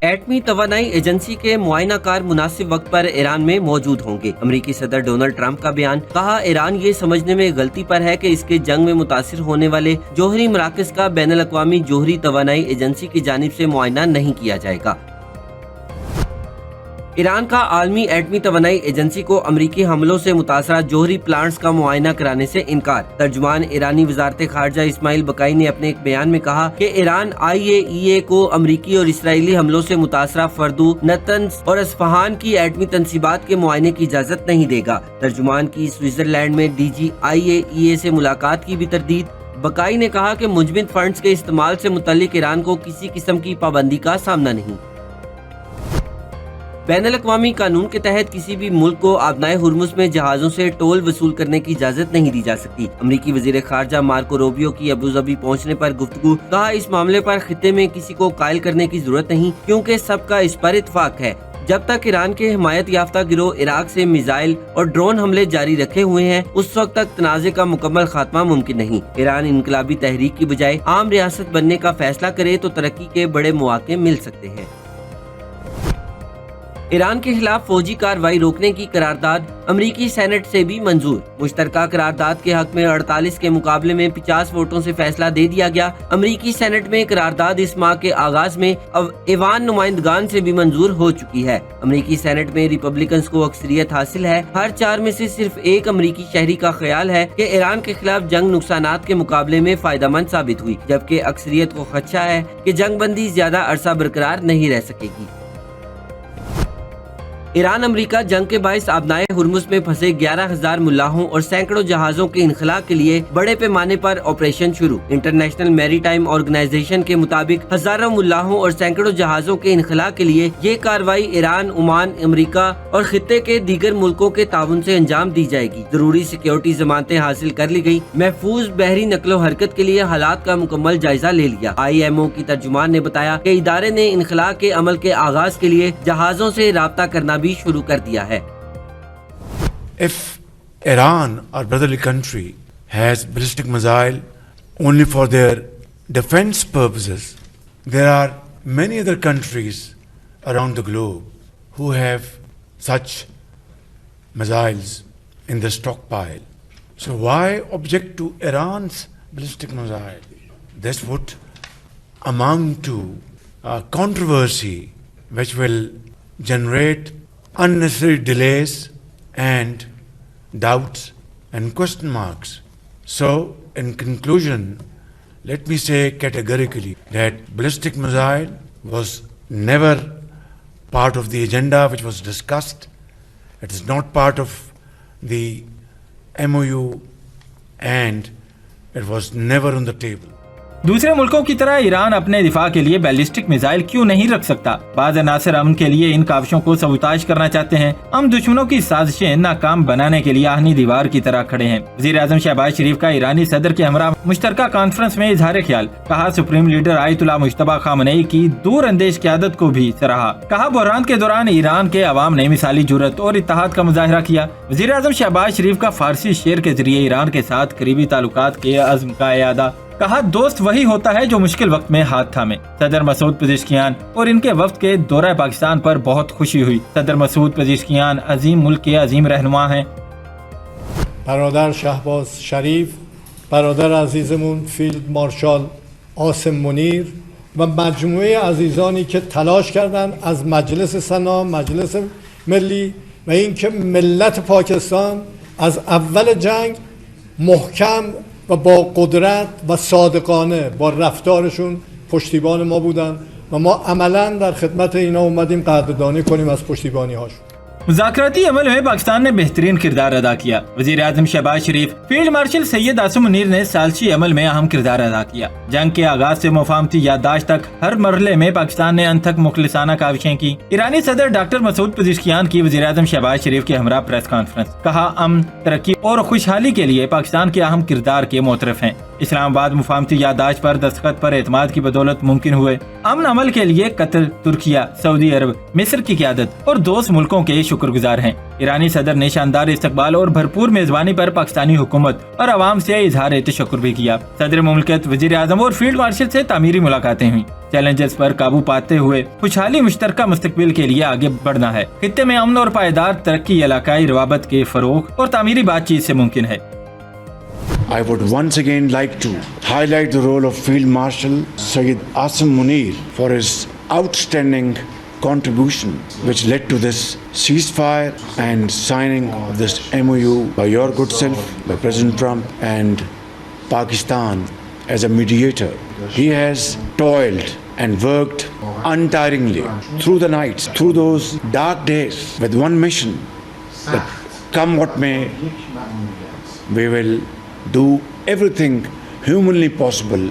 ایٹمی توانائی ایجنسی کے معائنہ کار مناسب وقت پر ایران میں موجود ہوں گے۔ امریکی صدر ڈونلڈ ٹرمپ کا بیان، کہا ایران یہ سمجھنے میں غلطی پر ہے کہ اس کے جنگ میں متاثر ہونے والے جوہری مراکز کا بین الاقوامی جوہری توانائی ایجنسی کی جانب سے معائنہ نہیں کیا جائے گا۔ ایران کا عالمی ایٹمی توانائی ایجنسی کو امریکی حملوں سے متاثرہ جوہری پلانٹس کا معائنہ کرانے سے انکار۔ ترجمان ایرانی وزارت خارجہ اسماعیل بقائی نے اپنے ایک بیان میں کہا کہ ایران IAEA کو امریکی اور اسرائیلی حملوں سے متاثرہ فردو، نتنز اور اصفہان کی ایٹمی تنصیبات کے معائنے کی اجازت نہیں دے گا۔ ترجمان کی سوئٹزرلینڈ میں DG IAEA سے ملاقات کی بھی تردید۔ بقائی نے کہا کہ مجمد فنڈز کے استعمال سے متعلق ایران کو کسی قسم کی پابندی کا سامنا نہیں۔ بین الاقوامی قانون کے تحت کسی بھی ملک کو آبنائے ہرمز میں جہازوں سے ٹول وصول کرنے کی اجازت نہیں دی جا سکتی۔ امریکی وزیر خارجہ مارکو روبیو کی ابوظہبی پہنچنے پر گفتگو، کہا اس معاملے پر خطے میں کسی کو قائل کرنے کی ضرورت نہیں کیونکہ سب کا اس پر اتفاق ہے۔ جب تک ایران کے حمایت یافتہ گروہ عراق سے میزائل اور ڈرون حملے جاری رکھے ہوئے ہیں، اس وقت تک تنازع کا مکمل خاتمہ ممکن نہیں۔ ایران انقلابی تحریک کی بجائے عام ریاست بننے کا فیصلہ کرے تو ترقی کے بڑے مواقع مل سکتے ہیں۔ ایران کے خلاف فوجی کارروائی روکنے کی قرارداد امریکی سینٹ سے بھی منظور۔ مشترکہ قرارداد کے حق میں 48 کے مقابلے میں 50 ووٹوں سے فیصلہ دے دیا گیا۔ امریکی سینٹ میں قرارداد اس ماہ کے آغاز میں ایوان نمائندگان سے بھی منظور ہو چکی ہے۔ امریکی سینٹ میں ریپبلکنز کو اکثریت حاصل ہے۔ ہر 4 میں سے صرف ایک امریکی شہری کا خیال ہے کہ ایران کے خلاف جنگ نقصانات کے مقابلے میں فائدہ مند ثابت ہوئی، جبکہ اکثریت کو خدشہ ہے کہ جنگ بندی زیادہ عرصہ برقرار نہیں رہ سکے گی۔ ایران امریکہ جنگ کے باعث آبنائے ہرمز میں پھنسے 11,000 ملاحوں اور سینکڑوں جہازوں کے انخلاء کے لیے بڑے پیمانے پر آپریشن شروع۔ انٹرنیشنل میری ٹائم آرگنائزیشن کے مطابق ہزاروں ملاحوں اور سینکڑوں جہازوں کے انخلاء کے لیے یہ کارروائی ایران، عمان، امریکہ اور خطے کے دیگر ملکوں کے تعاون سے انجام دی جائے گی۔ ضروری سیکیورٹی ضمانتیں حاصل کر لی گئی۔ محفوظ بحری نقل و حرکت کے لیے حالات کا مکمل جائزہ لے لیا۔ IMO کی ترجمان نے بتایا کہ ادارے نے انخلاء کے عمل کے آغاز کے لیے جہازوں سے رابطہ کرنا بھی شروع کر دیا ہے۔ If Iran, our brotherly country, has ballistic missile only for their defense purposes, there are many other countries around the globe who have such missiles in their stockpile. So why object to Iran's ballistic missile? This would amount to a controversy which will generate unnecessary delays and doubts and question marks. So, in conclusion, let me say categorically that ballistic missile was never part of the agenda which was discussed. It is not part of the MOU and it was never on the table. دوسرے ملکوں کی طرح ایران اپنے دفاع کے لیے ballistic missile کیوں نہیں رکھ سکتا؟ بعض عناصر امن کے لیے ان کاوشوں کو سبوتاژ کرنا چاہتے ہیں۔ ہم دشمنوں کی سازشیں ناکام بنانے کے لیے آہنی دیوار کی طرح کھڑے ہیں۔ وزیر اعظم شہباز شریف کا ایرانی صدر کے ہمراہ مشترکہ کانفرنس میں اظہار خیال، کہا سپریم لیڈر آیت اللہ مجتبی خامنئی کی دور اندیش قیادت کو بھی سراہا، کہا بحران کے دوران ایران کے عوام نے مثالی جرأت اور اتحاد کا مظاہرہ کیا۔ وزیر اعظم شہباز شریف کا فارسی شعر کے ذریعے ایران کے ساتھ قریبی تعلقات کے عزم کا اعادہ، کہا دوست وہی ہوتا ہے جو مشکل وقت میں ہاتھ تھامے۔ صدر مسعود پزشکیان اور ان کے وفد کے دورہ پاکستان پر بہت خوشی ہوئی۔ صدر مسعود پزشکیان عظیم ملک کے عظیم رہنما ہیں۔ برادر شهباز شریف، برادر عزیزمون فیلد مارشال عاصم منیر و مجموعه عزیزانی که تلاش کردند از مجلس سنا، مجلس ملی و اینکه ملت پاکستان از اول جنگ محکم و با قدرت و صادقانه با رفتارشون پشتیبان ما بودن و ما عملاً در خدمت اینا اومدیم قدردانی کنیم از پشتیبانی هاشون۔ مذاکراتی عمل میں پاکستان نے بہترین کردار ادا کیا۔ وزیر اعظم شہباز شریف، فیلڈ مارشل سید عاصم منیر نے ثالثی عمل میں اہم کردار ادا کیا۔ جنگ کے آغاز سے مفاہمتی یادداشت تک ہر مرحلے میں پاکستان نے انتھک مخلصانہ کاوشیں کی۔ ایرانی صدر ڈاکٹر مسعود پزشکیان کی وزیر اعظم شہباز شریف کے ہمراہ پریس کانفرنس، کہا امن، ترقی اور خوشحالی کے لیے پاکستان کے اہم کردار کے معترف ہیں۔ اسلام آباد مفاہمتی یادداشت پر دستخط پر اعتماد کی بدولت ممکن ہوئے۔ امن عمل کے لیے قطر، ترکیہ، سعودی عرب، مصر کی قیادت اور دوست ملکوں کے शुक्र गुजार हैं। ईरानी सदर ने शानदार इस्तकबाल और भरपूर मेजबानी पर पाकिस्तानी हुकूमत और आवाम से इजहार तशक्कुर भी किया। सदर मुमलिकत, वजीर आजम और फील्ड मार्शल से तामीरी मुलाकातें हुई। चैलेंजेस पर काबू पाते हुए खुशहाली मुश्तरका मुस्तकबिल के लिए आगे बढ़ना है। खित्ते में अमन और पायदार तरक्की इलाकाई रवाबत के फरोग और तामीरी बातचीत से मुमकिन है। I would once again like to highlight the role of Field Marshal Sayyid Asim Munir for his outstanding contribution which led to this ceasefire and signing of this MOU by your good self, by President Trump and Pakistan as a mediator. He has toiled and worked untiringly through the nights, through those dark days with one mission that come what may, we will do everything humanly possible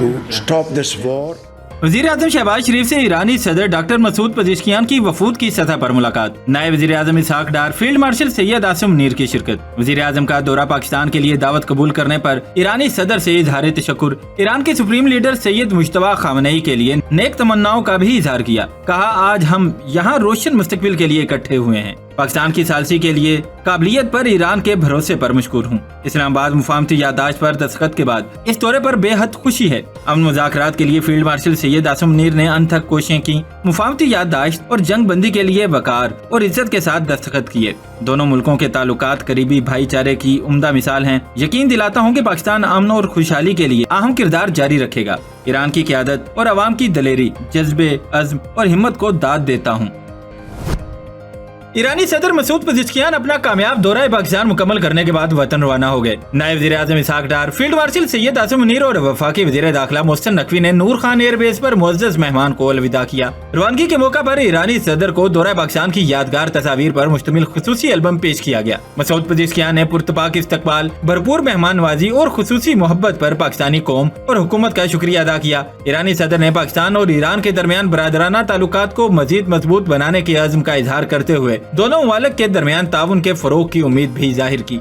to stop this war. वज़ीर आज़म शहबाज शरीफ से ईरानी सदर doctor Masood पज़ेश्कियान की वफूद की सतह पर मुलाकात। नायब वज़ीर आज़म इसहाक डार, फील्ड मार्शल सैयद आसिम मुनीर की शिरकत। वज़ीर आज़म का दौरा पाकिस्तान के लिए दावत कबूल करने पर ईरानी सदर से इजहार तशक्कुर। ईरान के supreme leader Syed Mushtaba Khamenei के लिए नेक तमन्नाओं का भी इजहार किया। कहा, आज हम यहाँ रोशन मुस्तकबिल के लिए इकट्ठे हुए हैं। पाकिस्तान की सालसी के लिए काबिलियत पर ईरान के भरोसे पर मशकूर हूँ। इस्लामाबाद मुफाहमती याददाश्त पर दस्तखत के बाद इस दौरे पर बेहद खुशी है। अमन मुज़ाकरात के लिए फील्ड मार्शल सैयद आसिम मुनीर ने अनथक कोशिशें की। मुफाहमती याददाश्त और जंग बंदी के लिए वकार और इज्जत के साथ दस्तखत किए। दोनों मुल्कों के ताल्लुकात करीबी भाईचारे की उम्दा मिसाल हैं। यकीन दिलाता हूँ कि पाकिस्तान अमन और खुशहाली के लिए अहम किरदार जारी रखेगा। ईरान की क़यादत और अवाम की दलेरी, जज्बे, अज़्म और हिम्मत को दाद देता हूँ। ईरानी सदर मसूद पज़ेश्कियान अपना कामयाब दौरा पाकिस्तान मुकम्मल करने के बाद वतन रवाना हो गए। नायब वज़ीर आज़म इसहाक डार, फील्ड मार्शल सैयद आसिम मुनीर और वफाकी वज़ीर दाखिला मोहसिन नकवी ने नूर खान एयरबेस पर मुअज़्ज़ज़ मेहमान को अलविदा किया। रवानगी के मौका पर ईरानी सदर को दौरा पाकिस्तान की यादगार तस्वीर पर मुश्तमिल खुसूसी एल्बम पेश किया गया। मसूद पज़ेश्कियान ने पुरतपाक इस्तकबाल, भरपूर मेहमान नवाजी और खुसूसी मोहब्बत पर पाकिस्तानी कौम और हुकूमत का शुक्रिया अदा किया। ईरानी सदर ने पाकिस्तान और ईरान के दरमियान बरादराना ताल्लुकात को मजीद मजबूत बनाने के अज़्म का इजहार करते हुए दोनों मुमालिक के दरमियान ताउन के फरोग की उम्मीद भी जाहिर की।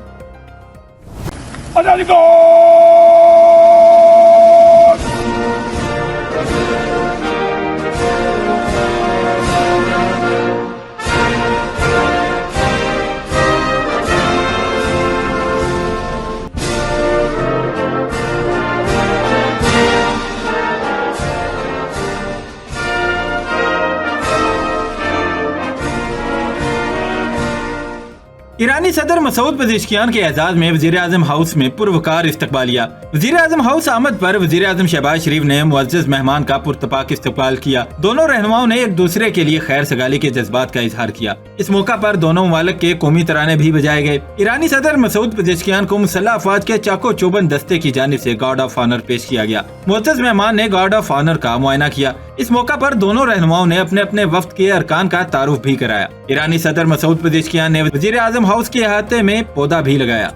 ईरानी सदर मसूद पज़ेश्कियान के एजाज में वज़ीर आज़म हाउस में पुरवकार इस्तकबालिया। वज़ीर आज़म हाउस आमद पर वज़ीर आज़म शहबाज शरीफ ने मुअज़्ज़ज़ मेहमान का पुरतपाक इस्तकबाल किया। दोनों रहनुमाओं ने एक दूसरे के लिए खैर सगाली के जज्बात का इजहार किया। इस मौका पर दोनों मुमालिक के कौमी तराने भी बजाए गए। ईरानी सदर मसूद पज़ेश्कियान को मुसल्लह अफवाज के चाको चौबंद दस्ते की जानिब से गार्ड ऑफ ऑनर पेश किया गया। मुअज़्ज़ज़ मेहमान ने गार्ड ऑफ ऑनर का मुआयना किया। इस मौका पर दोनों रहनुमाओं ने अपने अपने वफ्द के अरकान का तारुफ भी कराया। ईरानी सदर मसूद पज़ेश्कियान ने वज़ीर आज़म हाउस के अहाते में पौधा भी लगाया।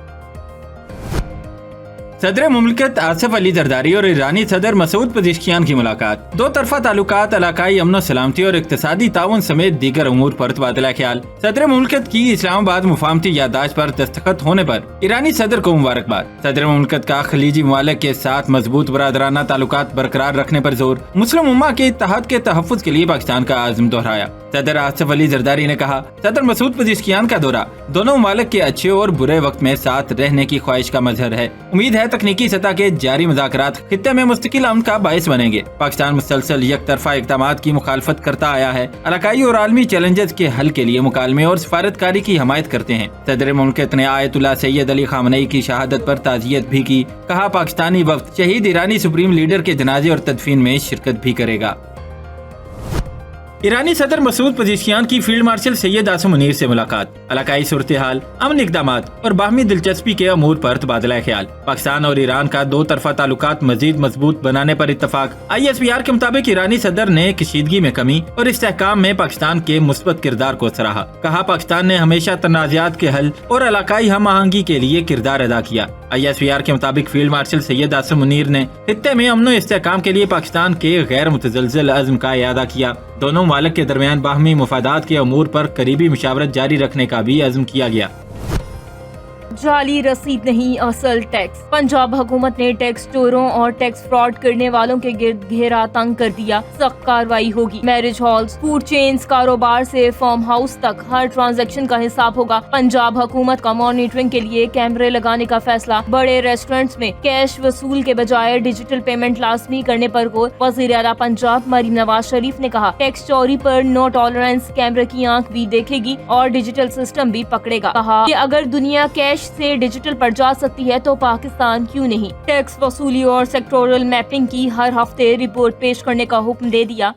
सदर मुमलिकत आसिफ अली जरदारी और ईरानी सदर मसूद पज़ेश्कियान की मुलाकात। दो तरफा ताल्लुकात, इलाकाई अमन सलामती और इक्तिसादी ताउन समेत दीगर अमूर पर तबादला ख्याल। सदर मुमलिकत की इस्लामाबाद मुफाहमती याददाश्त पर दस्तखत होने पर ईरानी सदर को मुबारकबाद। सदर मुमलिकत का खलीजी ममालिक के साथ मजबूत बरादराना ताल्लुकात बरकरार रखने पर जोर। मुस्लिम उम्मा के इत्तेहाद के तहफ़्फ़ुज़ के लिए पाकिस्तान का आज़म दोहराया। सदर आसिफ अली जरदारी ने कहा, सदर मसूद पज़ेश्कियान का दौरा दोनों ममालिक के अच्छे और बुरे वक्त में साथ रहने की ख्वाहिश का मजहर है। उम्मीद है तकनीकी सतह के जारी मुज़ाकरात खित्ते में मुस्तकिल अमन का बायस बनेंगे। पाकिस्तान मुसलसल एक तरफा इक़दामात की मुखालफत करता आया है। इलाकाई और आलमी चैलेंजेस के हल के लिए मुकालमे और सफारतकारी की हमायत करते हैं। सदर मुमलिकत ने आयतुल्लाह सैयद अली खामनेई की शहादत पर ताज़ियत भी की। कहा, पाकिस्तानी वफ्द शहीद ईरानी सुप्रीम लीडर के जनाजे और तदफीन में शिरकत भी करेगा। ईरानी सदर मसूद पज़ेश्कियान की फील्ड मार्शल सैयद आसिम मुनीर से मुलाकात। इलाकाई सूरत हाल, अमन इक़दामात और बाहमी दिलचस्पी के अमूर पर तबादला ख्याल। पाकिस्तान और ईरान का दो तरफा ताल्लुकात मजीद मजबूत बनाने पर इत्तफाक। ISPR के मुताबिक ईरानी सदर ने कशीदगी में कमी और इस्तेहकाम में पाकिस्तान के मुस्बत किरदार को सराहा। कहा, पाकिस्तान ने हमेशा तनाज़ात के हल और इलाकाई हम आहंगी के लिए किरदार अदा किया। ISPR के मुताबिक फील्ड मार्शल सैयद आसिम मुनीर ने खित्ते में अमन और इस्तेहकाम के लिए पाकिस्तान के गैर मुतज़लज़ल अज़्म का इयादा किया। दोनों मुमालिक के दरमियान बाहमी मुफादात के अमूर पर करीबी मुशावरत जारी रखने का भी अज़्म किया गया। जाली रसीद नहीं असल टैक्स। पंजाब हुकूमत ने टैक्स चोरों और टैक्स फ्रॉड करने वालों के गिर्द घेरा तंग कर दिया, सख्त कार्रवाई होगी। मैरिज हॉल्स, फूड चेन्स, कारोबार से फार्म हाउस तक हर ट्रांजैक्शन का हिसाब होगा। पंजाब हुकूमत का मॉनिटरिंग के लिए कैमरे लगाने का फैसला। बड़े रेस्टोरेंट्स में कैश वसूल के बजाय डिजिटल पेमेंट लाजमी करने पर गौर। वज़ीर आला पंजाब मरीम नवाज शरीफ ने कहा, टैक्स चोरी पर नो टॉलरेंस, कैमरे की आंख भी देखेगी और डिजिटल सिस्टम भी पकड़ेगा। कहा कि अगर दुनिया कैश से डिजिटल पर जा सकती है तो पाकिस्तान क्यों नहीं। टैक्स वसूली और सेक्टोरल मैपिंग की हर हफ्ते रिपोर्ट पेश करने का हुक्म दे दिया।